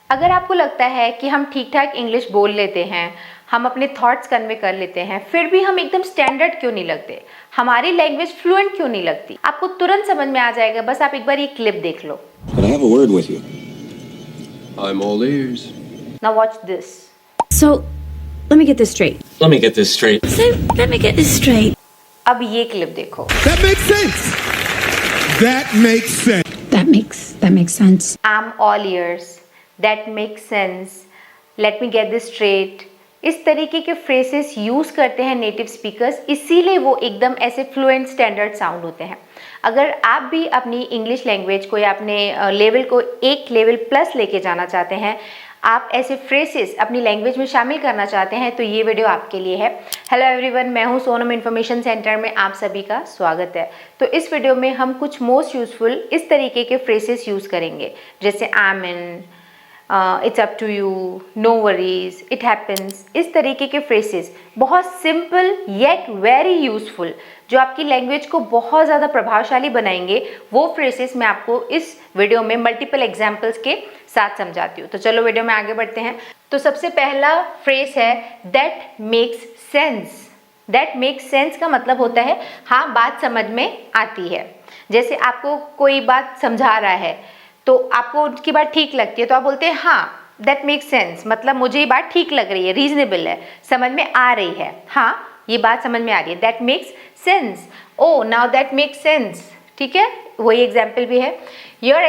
अगर आपको लगता है कि हम ठीक ठाक इंग्लिश बोल लेते हैं, हम अपने थॉट्स कन्वे कर लेते हैं, फिर भी हम एकदम स्टैंडर्ड क्यों नहीं लगते, हमारी लैंग्वेज फ्लुएंट क्यों नहीं लगती, आपको तुरंत समझ में आ जाएगा। बस आप एक बार ये क्लिप देख लो। Can I have a word with you? I'm all ears. Now watch this. So, let me get this straight. Let me get this straight. So, let me get this straight. अब ये clip देखो। That makes sense. That makes sense. That makes sense. I'm all ears. That makes sense. Let me get this straight. इस तरीके के phrases use करते हैं native speakers, इसीलिए वो एकदम ऐसे फ्लुएंट स्टैंडर्ड साउंड होते हैं। अगर आप भी अपनी इंग्लिश लैंग्वेज को या अपने लेवल को एक लेवल प्लस लेके जाना चाहते हैं, आप ऐसे फ्रेसेस अपनी लैंग्वेज में शामिल करना चाहते हैं, तो ये वीडियो आपके लिए है। हेलो एवरीवन, मैं हूँ सोनम इन्फॉर्मेशन सेंटर में आप सभी का स्वागत है। तो इस वीडियो में हम कुछ मोस्ट यूज़फुल इस तरीके के फ्रेसेस यूज़ करेंगे, जैसे I mean, it's up to you, no worries, it happens. इस तरीके के फ्रेसेस बहुत सिंपल येट वेरी यूज़फुल, जो आपकी लैंग्वेज को बहुत ज़्यादा प्रभावशाली बनाएंगे, वो फ्रेसेस मैं आपको इस वीडियो में मल्टीपल एग्जाम्पल्स के साथ समझाती हूँ। तो चलो वीडियो में आगे बढ़ते हैं। तो सबसे पहला फ्रेस है that makes sense. That makes sense का मतलब होता है हाँ, बात समझ में आती है। जैसे आपको कोई बात समझा रहा है तो आपको उसकी बात ठीक लगती है, तो आप बोलते हैं हाँ दैट मेक्स सेंस, मतलब मुझे ये बात ठीक लग रही है, रीजनेबल है, समझ में आ रही है, हाँ ये बात समझ में आ रही है, that makes sense. Oh now that makes sense, ठीक है, वही एग्जाम्पल भी है। Your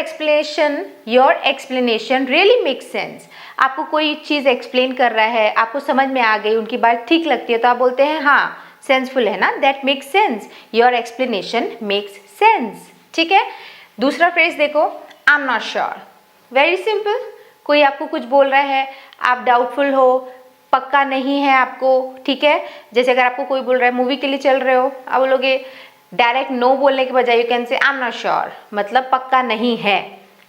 explanation really makes sense. आपको कोई चीज़ एक्सप्लेन कर रहा है, आपको समझ में आ गई, उनकी बात ठीक लगती है, तो आप बोलते हैं हाँ सेंसफुल है ना, that makes sense, your explanation makes sense. ठीक है, दूसरा फ्रेज देखो, आई am not sure. Very simple, कोई आपको कुछ बोल रहा है, आप डाउटफुल हो, पक्का नहीं है आपको, ठीक है। जैसे अगर आपको कोई बोल रहा है मूवी के लिए चल रहे हो, आप बोलोगे डायरेक्ट नो बोलने के बजाय यू कैन से आई एम नॉट श्योर, मतलब पक्का नहीं है,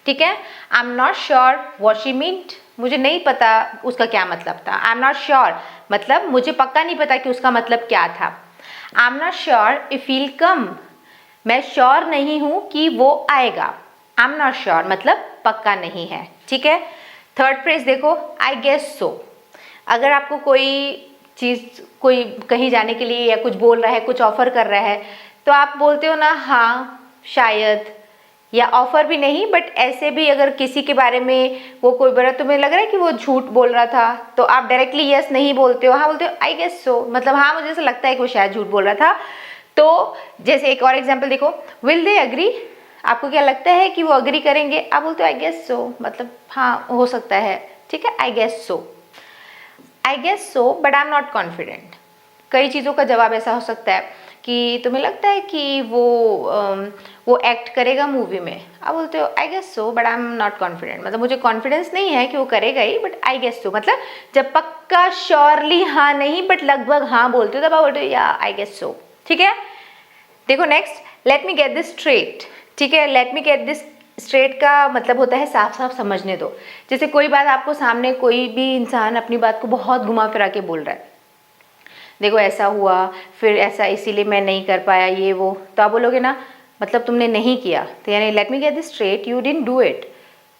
ठीक है। आई am not sure what she meant, मुझे नहीं पता उसका क्या मतलब था। आई एम नॉट श्योर मतलब मुझे पक्का नहीं पता कि उसका मतलब क्या था। आई am not sure if he will come, मैं श्योर नहीं हूँ कि वो आएगा। आई एम नॉट श्योर मतलब पक्का नहीं है, ठीक है। थर्ड फ्रेज देखो, आई गेस सो। अगर आपको कोई चीज़, कोई कहीं जाने के लिए या कुछ बोल रहा है, कुछ ऑफर कर रहा है, तो आप बोलते हो ना हाँ शायद, या ऑफर भी नहीं बट ऐसे भी अगर किसी के बारे में वो कोई बोला, तुम्हें लग रहा है कि वो झूठ बोल रहा था, तो आप डायरेक्टली यस नहीं बोलते हो, हाँ बोलते हो आई गेस सो, मतलब हाँ मुझे ऐसा लगता है कि वो शायद झूठ बोल रहा था। तो जैसे एक और एग्जाम्पल देखो, विल दे अग्री, आपको क्या लगता है कि वो अग्री करेंगे, आप बोलते हो आई गेस सो, मतलब हाँ हो सकता है, ठीक है, I guess so. I guess so but I am not confident. कई चीज़ों का जवाब ऐसा हो सकता है कि तुम्हें लगता है कि वो एक्ट करेगा मूवी में, आप बोलते हो I guess so but I am not confident, मतलब मुझे कॉन्फिडेंस नहीं है कि वो करेगा ही, बट आई गेस सो, मतलब जब पक्का श्योरली हाँ नहीं बट लगभग हाँ बोलते हो, तब आप बोलते हो या आई गेस सो, ठीक है। देखो next, late me get this straight, ठीक है। Late me get this straight का मतलब होता है साफ साफ समझने दो। जैसे कोई बात आपको सामने कोई भी इंसान अपनी बात को बहुत घुमा फिरा के बोल रहा है, देखो ऐसा हुआ फिर ऐसा, इसीलिए मैं नहीं कर पाया ये वो, तो आप बोलोगे ना मतलब तुमने नहीं किया, तो यानी late me get this straight, you didn't do it,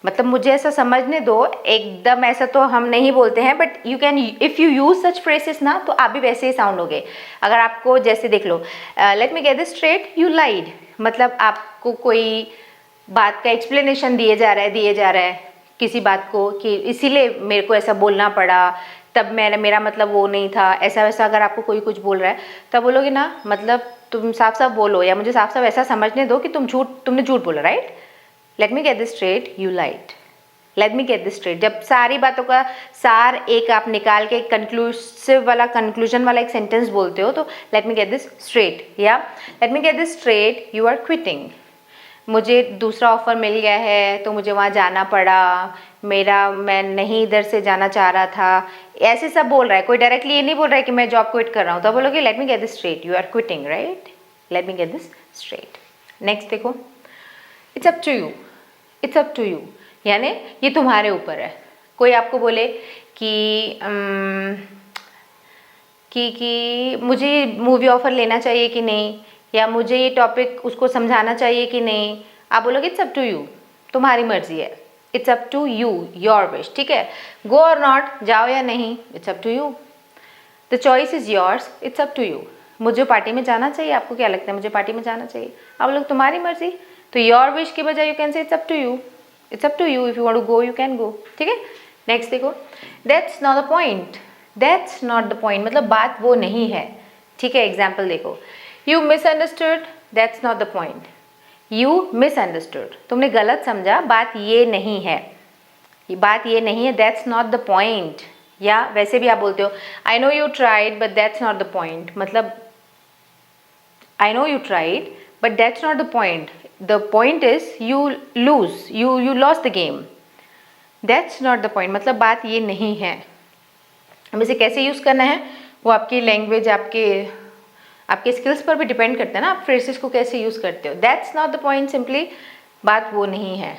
मतलब मुझे ऐसा समझने दो। एकदम ऐसा तो हम नहीं बोलते हैं, but you can, if you use such phrases ना, तो आप भी वैसे ही साउंड होगे। अगर आपको जैसे देख लो, let me get this straight, you lied, मतलब आपको कोई बात का एक्सप्लेनेशन दिए जा रहा है किसी बात को, कि इसीलिए मेरे को ऐसा बोलना पड़ा, तब मेरा मतलब वो नहीं था, ऐसा वैसा। अगर आपको कोई कुछ बोल रहा है तब बोलोगे ना मतलब तुम साफ साफ बोलो, या मुझे साफ साफ ऐसा समझने दो कि तुमने झूठ बोला, right. Let me get this straight, you lied. Let me get this straight, जब सारी बातों का सार एक आप निकाल के कंक्लूजन वाला एक सेंटेंस बोलते हो, तो let me get this straight, या let me get this straight, you are quitting, मुझे दूसरा ऑफ़र मिल गया है तो मुझे वहाँ जाना पड़ा, मैं नहीं इधर से जाना चाह रहा था, ऐसे सब बोल रहा है। कोई डायरेक्टली ये नहीं बोल रहा है कि मैं जॉब क्विट कर रहा हूँ, तो बोलोगे let me get this straight, you are quitting, right, let me get this straight. Next देखो, it's up to you. It's up to you यानी ये तुम्हारे ऊपर है। कोई आपको बोले कि मुझे मूवी ऑफ़र लेना चाहिए कि नहीं, या मुझे ये टॉपिक उसको समझाना चाहिए कि नहीं, आप बोलोगे इट्स अप टू यू, तुम्हारी मर्जी है, it's up to you, your wish, ठीक है। गो और नॉट, जाओ या नहीं, it's up to you. The choice is yours, it's up to you. मुझे पार्टी में जाना चाहिए, आपको क्या लगता है मुझे पार्टी में जाना चाहिए, आप लोग तुम्हारी मर्जी। तो योर विश के बजाय you can say it's up to you, it's up to you, if you want to go you can go, ठीक है। नेक्स्ट देखो, that's not the point, that's not the point मतलब बात वो नहीं है, ठीक है। एग्जाम्पल देखो, you misunderstood, that's not the point, you misunderstood, तुमने गलत समझा, बात ये नहीं है, ये बात ये नहीं है, दैट्स नॉट द पॉइंट। या वैसे भी आप बोलते हो I know you tried but that's not the point, मतलब I know you tried but that's not the point, the point is you lose, you lost the game, that's not the point मतलब बात ये नहीं है। अब इसे कैसे use करना है वो आपकी लैंग्वेज, आपके स्किल्स पर भी डिपेंड करता है ना, आप फ्रेजेस को कैसे यूज़ करते हो। That's not the point simply बात वो नहीं है,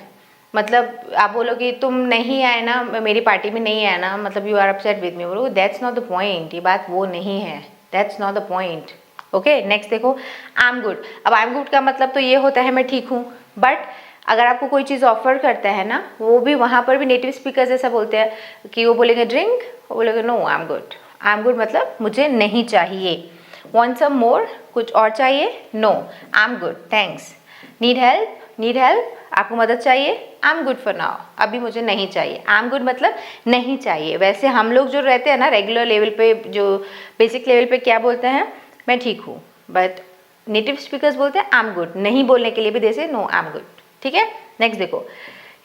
मतलब आप बोलो कि तुम नहीं आए ना, मेरी पार्टी में नहीं आए ना, मतलब you are upset with me, बोलो दैट्स नॉट द पॉइंट, ये बात वो नहीं है, that's not the point. Okay, next देखो, आई एम गुड। अब आई एम गुड का मतलब तो ये होता है मैं ठीक हूँ, बट अगर आपको कोई चीज़ ऑफर करता है ना, वो भी वहाँ पर भी नेटिव स्पीकर्स ऐसा बोलते हैं कि वो बोलेंगे ड्रिंक, वो बोलेंगे no I am good, I am good मतलब मुझे नहीं चाहिए। Want some more, कुछ और चाहिए, no I am good thanks. Need help, need help, आपको मदद चाहिए, I am good for now, अभी मुझे नहीं चाहिए। आई एम गुड मतलब नहीं चाहिए। वैसे हम लोग जो रहते हैं ना रेगुलर लेवल पे, जो बेसिक लेवल पे क्या बोलते हैं, मैं ठीक हूँ, बट नेटिव स्पीकर्स बोलते हैं आई एम गुड, नहीं बोलने के लिए भी जैसे नो आई एम गुड, ठीक है। नेक्स्ट देखो,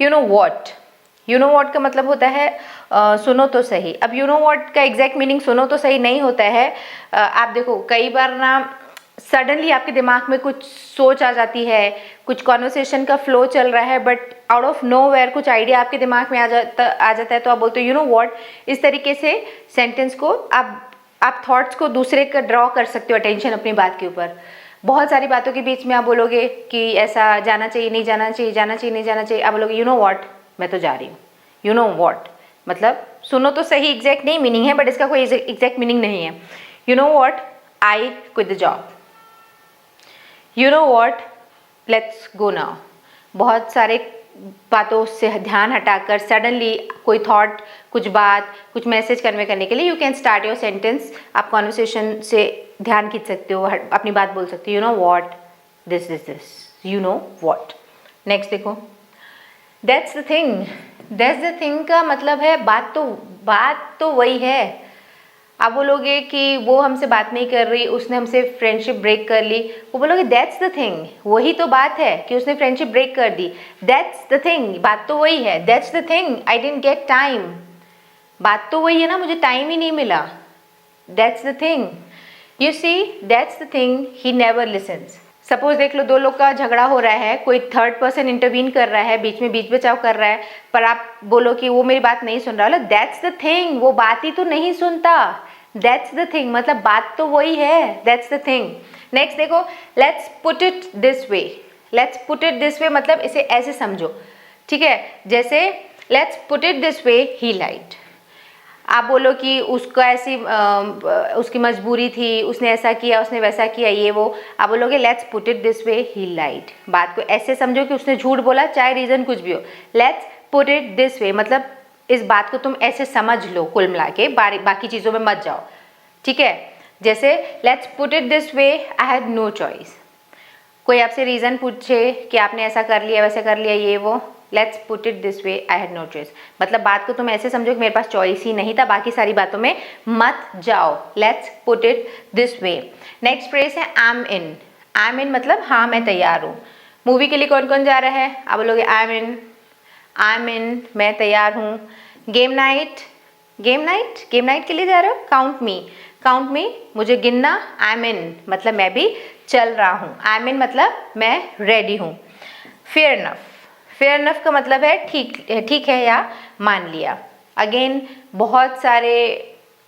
you know what, you know what का मतलब होता है सुनो तो सही। अब यू नो वॉट का एग्जैक्ट मीनिंग सुनो तो सही नहीं होता है। आप देखो कई बार ना सडनली आपके दिमाग में कुछ सोच आ जाती है, कुछ कॉन्वर्सेशन का फ्लो चल रहा है, बट आउट ऑफ नोवेयर कुछ आइडिया आपके दिमाग में आ जाता है, तो आप बोलते हो यू नो वॉट। इस तरीके से सेंटेंस को आप थॉट्स को दूसरे का ड्रॉ कर सकते हो, अटेंशन अपनी बात के ऊपर। बहुत सारी बातों के बीच में आप बोलोगे कि ऐसा जाना चाहिए, नहीं जाना चाहिए, जाना चाहिए, नहीं जाना चाहिए, आप बोलोगे यू नो वॉट, मैं तो जा रही हूँ। यू नो वॉट मतलब सुनो तो सही एग्जैक्ट नहीं मीनिंग है, बट इसका कोई एग्जैक्ट मीनिंग नहीं है। You know what, I quit the job, you know what, let's go now. बहुत सारे बातों से ध्यान हटाकर सडनली कोई थॉट, कुछ बात, कुछ मैसेज कन्वे करने के लिए you can start your sentence. आप कॉन्वर्सेशन से ध्यान खींच सकते हो, अपनी बात बोल सकते हो, you know what, this this this, you know what. Next देखो, that's the thing, that's the thing का मतलब है बात तो वही है। आप बोलोगे कि वो हमसे बात नहीं कर रही, उसने हमसे फ्रेंडशिप ब्रेक कर ली, वो बोलोगे दैट्स द थिंग, वही तो बात है कि उसने फ्रेंडशिप ब्रेक कर दी, दैट्स द थिंग, बात तो वही है। That's the thing, I didn't get time, बात तो वही है ना, मुझे टाइम ही नहीं मिला, that's the thing. You see, that's the thing, he never listens. Suppose देख लो, दो लोग का झगड़ा हो रहा है, कोई थर्ड पर्सन इंटरवीन कर रहा है, बीच में बीच बचाव कर रहा है, पर आप बोलो कि वो मेरी बात नहीं सुन रहा, बोलो दैट्स द थिंग, वो बात ही तो नहीं सुनता, दैट्स द थिंग मतलब बात तो वही है, दैट्स द थिंग। नेक्स्ट देखो, let's put it this way, let's put it this way मतलब इसे ऐसे समझो, ठीक है। जैसे let's put it this way, he lied. आप बोलो कि उसको ऐसी उसकी मजबूरी थी, उसने ऐसा किया, उसने वैसा किया, ये वो, आप बोलोगे let's put it this way, he lied. बात को ऐसे समझो कि उसने झूठ बोला, चाहे रीज़न कुछ भी हो। Let's put it this way मतलब इस बात को तुम ऐसे समझ लो, कुल मिला के बाकी चीज़ों में मत जाओ, ठीक है। जैसे let's put it this way, I had no choice. कोई आपसे रीज़न पूछे कि आपने ऐसा कर लिया, वैसा कर लिया, ये वो, let's put it this way, I had no choice मतलब बात को तुम ऐसे समझो कि मेरे पास चॉइस ही नहीं था, बाकी सारी बातों में मत जाओ। Let's put it this way. Next phrase है I am in. I am इन मतलब हाँ मैं तैयार हूँ। मूवी के लिए कौन कौन जा रहा है, आप बोलोगे I am in, I am इन, मैं तैयार हूँ। गेम नाइट, गेम नाइट के लिए जा रहे हो, काउंट मी मुझे गिनना, आई एम इन मतलब मैं भी चल रहा हूँ, आई एम इन मतलब मैं रेडी हूँ। फेयर इनफ का मतलब है ठीक है या मान लिया। अगेन बहुत सारे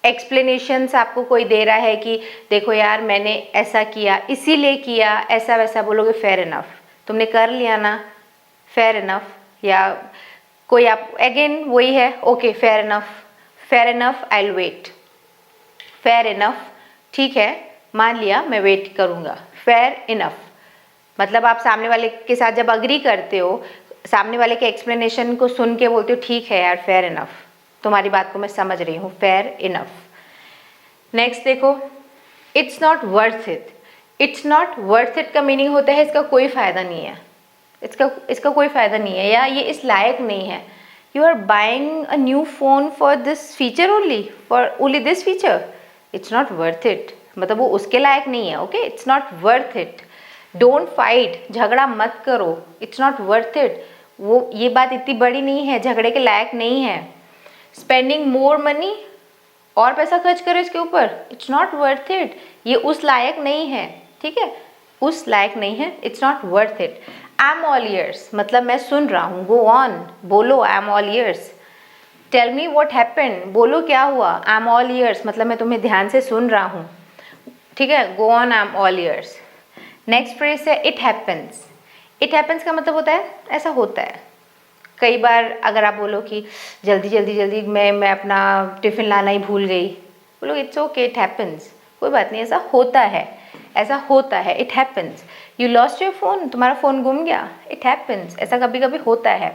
एक्सप्लेनेशंस आपको कोई दे रहा है कि देखो यार मैंने ऐसा किया, इसीलिए किया, ऐसा वैसा, बोलोगे फेयर इनफ, तुमने कर लिया ना, फेयर इनफ। या कोई आप अगेन वही है, okay fair enough I will wait, fair enough ठीक है मान लिया मैं वेट करूँगा, फेयर इनफ मतलब आप सामने वाले के साथ जब अग्री करते हो, सामने वाले के एक्सप्लेनेशन को सुन के बोलते हो ठीक है यार, फेयर इनफ, तुम्हारी बात को मैं समझ रही हूँ, फेयर इनफ। नेक्स्ट देखो, it's not worth it. It's not worth it का मीनिंग होता है इसका कोई फ़ायदा नहीं है, इसका कोई फ़ायदा नहीं है, या ये इस लायक नहीं है। You are buying a new phone for this feature only, for only this feature, it's not worth it, मतलब वो उसके लायक नहीं है। Okay, it's not worth it. Don't fight, झगड़ा मत करो, इट्स नॉट वर्थ इट, वो ये बात इतनी बड़ी नहीं है, झगड़े के लायक नहीं है। स्पेंडिंग मोर मनी, और पैसा खर्च करो इसके ऊपर, इट्स नॉट वर्थ इट, ये उस लायक नहीं है, ठीक है, उस लायक नहीं है, it's not worth it. I am all ears, मतलब मैं सुन रहा हूँ, गो ऑन, बोलो, I am all ears. Tell me what happened, बोलो क्या हुआ, आई एम ऑल ईयर्स, मतलब मैं तुम्हें ध्यान से सुन रहा हूँ, ठीक है, go on, I am all years. Next phrase है इट हैपन्स। इट हैपन्स का मतलब होता है ऐसा होता है। कई बार अगर आप बोलो कि जल्दी मैं अपना टिफ़िन लाना ही भूल गई, बोलो इट्स ओके, इट हैपन्स, कोई बात नहीं, ऐसा होता है, ऐसा होता है, it happens. You lost your phone, तुम्हारा फ़ोन गुम गया, इट हैपन्स, ऐसा कभी कभी होता है।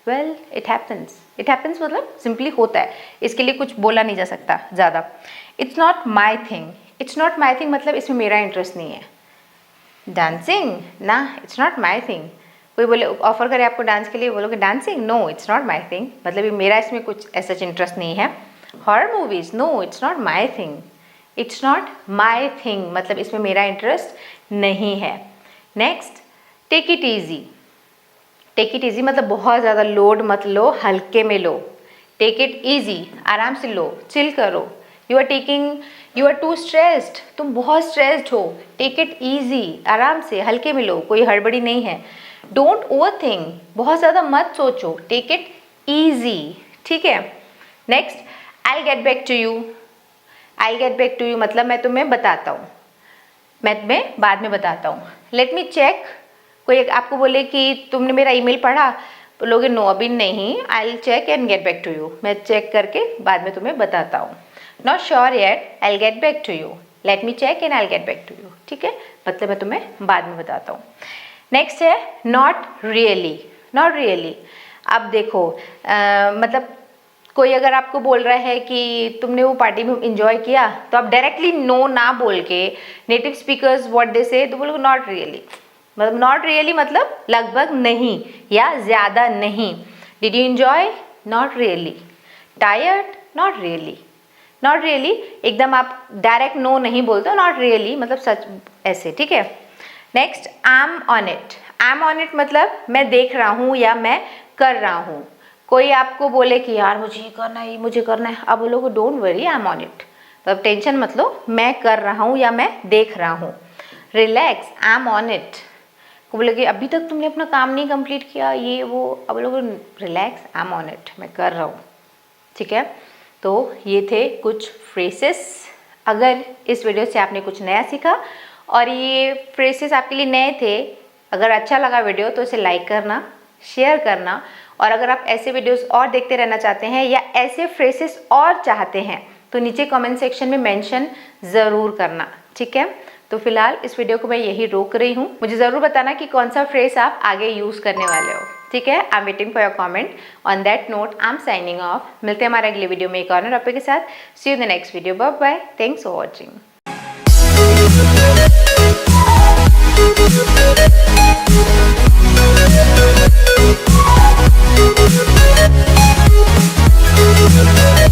Well, it happens, it happens मतलब सिंपली होता है, इसके लिए कुछ बोला नहीं जा सकता ज़्यादा। It's not my thing, it's not my thing मतलब इसमें मेरा इंटरेस्ट नहीं है। डांसिंग ना, इट्स नॉट माई थिंग, कोई बोले ऑफर करे आपको डांस के लिए, बोलोगे dancing, no it's not my thing, मतलब ये मेरा इसमें कुछ ऐसा इंटरेस्ट नहीं है। Horror movies, no it's not my thing, it's not my thing मतलब इसमें मेरा इंटरेस्ट नहीं है। Next, take it easy. Take it easy मतलब बहुत ज़्यादा लोड मत लो, हल्के में लो। टेक इट ईजी, आराम से लो, चिल करो। यू आर टू स्ट्रेस्ड, तुम बहुत स्ट्रेस्ड हो, टेक इट ईजी, आराम से हल्के में लो, कोई हड़बड़ी नहीं है। डोंट ओवर थिंक, बहुत ज़्यादा मत सोचो, टेक इट ईजी, ठीक है। Next, I get back to you. I get back to you मतलब मैं तुम्हें बताता हूँ, मैं तुम्हें बाद में बताता हूँ। लेट मी चेक, कोई आपको बोले कि तुमने मेरा ईमेल पढ़ा, बोलोगे नो अभी नहीं, I will check and get back to you, मैं चेक करके बाद में तुम्हें बताता हूँ। Not sure yet, I will get back to you, let me check and I will get back to you, ठीक है, मतलब मैं तुम्हें बाद में बताता हूँ। नेक्स्ट है नॉट रियली। नॉट रियली, अब देखो मतलब कोई अगर आपको बोल रहा है कि तुमने वो पार्टी में एंजॉय किया, तो आप डायरेक्टली नो ना बोल के, नेटिव स्पीकर्स व्हाट दे से, तो बोलो नॉट रियली, मतलब नॉट रियली मतलब लगभग नहीं या ज़्यादा नहीं। Did you enjoy, not really. Tired, not really. Not really एकदम आप डायरेक्ट नो नहीं बोलते हो, नॉट रियली मतलब सच ऐसे, ठीक है। Next, I am on it. I M on it मतलब मैं देख रहा हूँ या मैं कर रहा हूँ। कोई आपको बोले कि यार मुझे ये करना है, मुझे करना है, अब बोलोगे don't worry, I am on it, तो अब टेंशन मत लो, मैं कर रहा हूँ या मैं देख रहा हूँ। Relax, I am on it, को बोले कि अभी तक तुमने अपना काम नहीं कंप्लीट किया, ये वो, अब बोलोगे relax, I am on it, मैं कर रहा हूँ, ठीक है। तो ये थे कुछ फ्रेसेस। अगर इस वीडियो से आपने कुछ नया सीखा और ये फ्रेसेस आपके लिए नए थे, अगर अच्छा लगा वीडियो तो इसे लाइक करना, शेयर करना, और अगर आप ऐसे वीडियोस और देखते रहना चाहते हैं या ऐसे फ्रेसेस और चाहते हैं तो नीचे कमेंट सेक्शन में मेंशन ज़रूर करना, ठीक है। तो फिलहाल इस वीडियो को मैं यही रोक रही हूँ, मुझे ज़रूर बताना कि कौन सा फ्रेस आप आगे यूज़ करने वाले हो, ठीक है। I am waiting for your comment. On that note I am signing off. मिलते हैं हमारे अगले वीडियो में एक और टॉपिक के साथ। See you in the next video, bye bye, thanks for watching. We'll be right back.